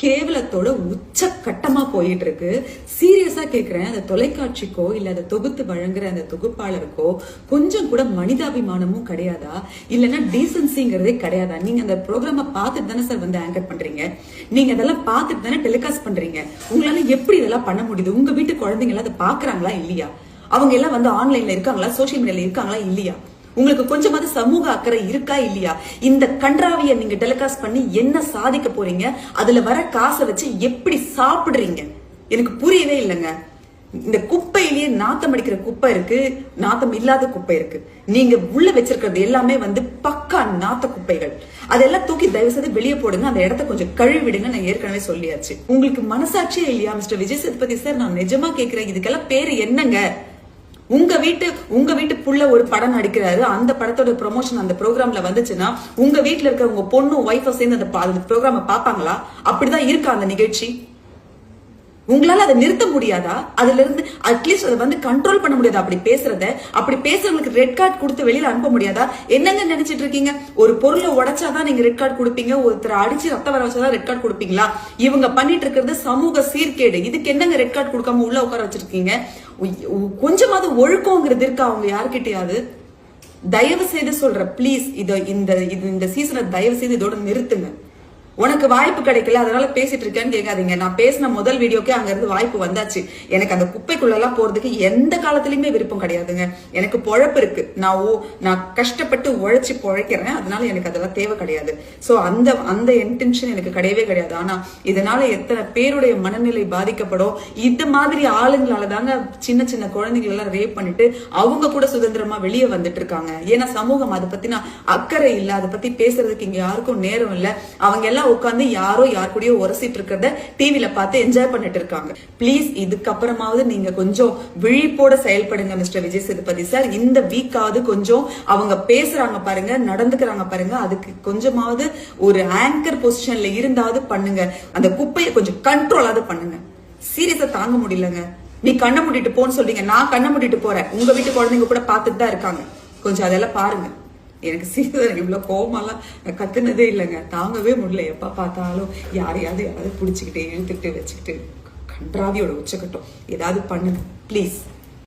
கேவலத்தோட உச்சக்கட்டமா போயிட்டு இருக்கு. சீரியஸா கேக்குறேன், அந்த தொலைக்காட்சிக்கோ இல்ல அதை தொகுத்து வழங்குற அந்த தொகுப்பாளருக்கோ கொஞ்சம் கூட மனிதாபிமானமும் கிடையாதா? இல்லைன்னா டீசன்சிங்கிறதே கிடையாதா? நீங்க அந்த ப்ரோக்ராம பார்த்துட்டு தானே சார் வந்து ஆங்கர் பண்றீங்க, நீங்க அதெல்லாம் பார்த்துட்டு தானே டெலிகாஸ்ட் பண்றீங்க. உங்களால எப்படி இதெல்லாம் பண்ண முடியுது? உங்க வீட்டு குழந்தைங்க எல்லாம் அதை பாக்குறாங்களா இல்லையா? அவங்க எல்லாம் வந்து ஆன்லைன்ல இருக்காங்களா, சோசியல் மீடியால இருக்காங்களா இல்லையா? உங்களுக்கு கொஞ்சமாவது சமூக அக்கறை இருக்கா இல்லையா? இந்த கன்றாவிய நீங்க டெலிகாஸ்ட் பண்ணி என்ன சாதிக்க போறீங்க? அதுல வர காசை வச்சு எப்படி சாப்பிடுறீங்க? எனக்கு புரியவே இல்லைங்க. இந்த குப்பையிலேயே நாத்தம் அடிக்கிற குப்பை இருக்கு, நாத்தம் இல்லாத குப்பை இருக்கு. நீங்க உள்ள வச்சிருக்கிறது எல்லாமே வந்து பக்கா நாத்த குப்பைகள். அதெல்லாம் தூக்கி தயவு செய்து வெளியே போடுங்க, அந்த இடத்த கொஞ்சம் கழுவிடுங்க. நான் ஏற்கனவே சொல்லியாச்சு. உங்களுக்கு மனசாட்சியே இல்லையா மிஸ்டர் விஜய் சேதுபதி சார்? நான் நிஜமா கேக்குறேன், இதுக்கெல்லாம் பேரு என்னங்க? உங்க வீட்டு புள்ள ஒரு படம் நடிக்கிறாரு, அந்த படத்தோட ப்ரொமோஷன் அந்த ப்ரோக்ராம்ல வந்துச்சுன்னா உங்க வீட்டுல இருக்க உங்க பொண்ணு ஒய்ஃபை சேர்ந்து அந்த ப்ரோக்ராம பாப்பாங்களா? அப்படிதான் இருக்கா அந்த நிகழ்ச்சி? உங்களால அதை நிறுத்த முடியாதா? அதுல இருந்து அட்லீஸ்ட் அதை வந்து கண்ட்ரோல் பண்ண முடியாதா? அப்படி பேசுறவங்களுக்கு ரெட் கார்டு கொடுத்து வெளியில அனுப்ப முடியாதா? என்னங்க நினைச்சிட்டு இருக்கீங்க? ஒரு பொருளை உடைச்சாதான் நீங்க ரெட் கார்டு கொடுப்பீங்க, ஒருத்தர் அடிச்சு ரத்த வர வச்சாதான் ரெட் கார்டு கொடுப்பீங்களா? இவங்க பண்ணிட்டு இருக்கிறது சமூக சீர்கேடு. இதுக்கு என்னங்க ரெட் கார்டு கொடுக்காம உள்ள உட்கார வச்சிருக்கீங்க? கொஞ்சமாவது ஒழுக்கங்கிறது இருக்கா அவங்க யாருக்கிட்டையாவது? தயவு செய்து சொல்ற ப்ளீஸ், இந்த சீசனை தயவு செய்து இதோட நிறுத்துங்க. உனக்கு வாய்ப்பு கிடைக்கல அதனால பேசிட்டு இருக்கேன்னு கேட்காதீங்க. நான் பேசின முதல் வீடியோக்கே அங்க இருந்து வாய்ப்பு வந்தாச்சு. எனக்கு அந்த குப்பைக்குள்ள எல்லாம் போறதுக்கு எந்த காலத்திலயுமே விருப்பம் கிடையாதுங்க. எனக்கு பொழப்பு இருக்கு, நான் கஷ்டப்பட்டு உழைச்சி பொழைக்கிறேன், அதனால எனக்கு அதெல்லாம் தேவை கிடையாது. சோ அந்த இன்டென்ஷன் எனக்கு கிடையவே கிடையாது. ஆனா இதனால எத்தனை பேருடைய மனநிலை பாதிக்கப்படும். இந்த மாதிரி ஆளுங்களால தாங்க சின்ன சின்ன குழந்தைகள் எல்லாம் ரேப் பண்ணிட்டு அவங்க கூட சுதந்திரமா வெளியே வந்துட்டு இருக்காங்க. ஏன்னா சமூகம் அதை பத்தி அக்கறை இல்ல, அதை பத்தி பேசுறதுக்கு இங்க யாருக்கும் நேரம் இல்ல. அவங்க எல்லாம் உட்காந்து யாரோ யார் கூடயோ உரசிட்டு இருக்கிறத டிவில பார்த்து என்ஜாய் பண்ணிட்டு இருக்காங்க. பிளீஸ் இதுக்கப்புறமாவது நீங்க கொஞ்சம் விழிப்போட செயல்படுங்க மிஸ்டர் விஜய் சேதுபதி சார். இந்த வீக்காவது கொஞ்சம் அவங்க பேசுறாங்க பாருங்க, நடந்துக்கிறாங்க பாருங்க, அதுக்கு கொஞ்சமாவது ஒரு ஆங்கர் பொசிஷன்ல இருந்தாவது பண்ணுங்க. அந்த குப்பையை கொஞ்சம் கண்ட்ரோலாவது பண்ணுங்க. சீரியஸா தாங்க முடியலங்க. நீ கண்ணை மூடிட்டு போன்னு சொல்றீங்க, நான் கண்ணை மூடிட்டு போறேன். உங்க வீட்டு குழந்தைங்க கூட பார்த்துட்டு தான் இருக்காங்க. கொஞ்சம் அதெல்லாம் பாருங்க. எனக்கு சீக்கிரம் இவ்வளவு கோவமாலாம் கத்துனதே இல்லைங்க. தாங்கவே முடியல. எப்ப பார்த்தாலும் யாரையாவது பிடிச்சிக்கிட்டு இழுத்துக்கிட்டு வச்சுக்கிட்டு கன்றாவியோட உச்சக்கட்டும். ஏதாவது பண்ணுங்க ப்ளீஸ்.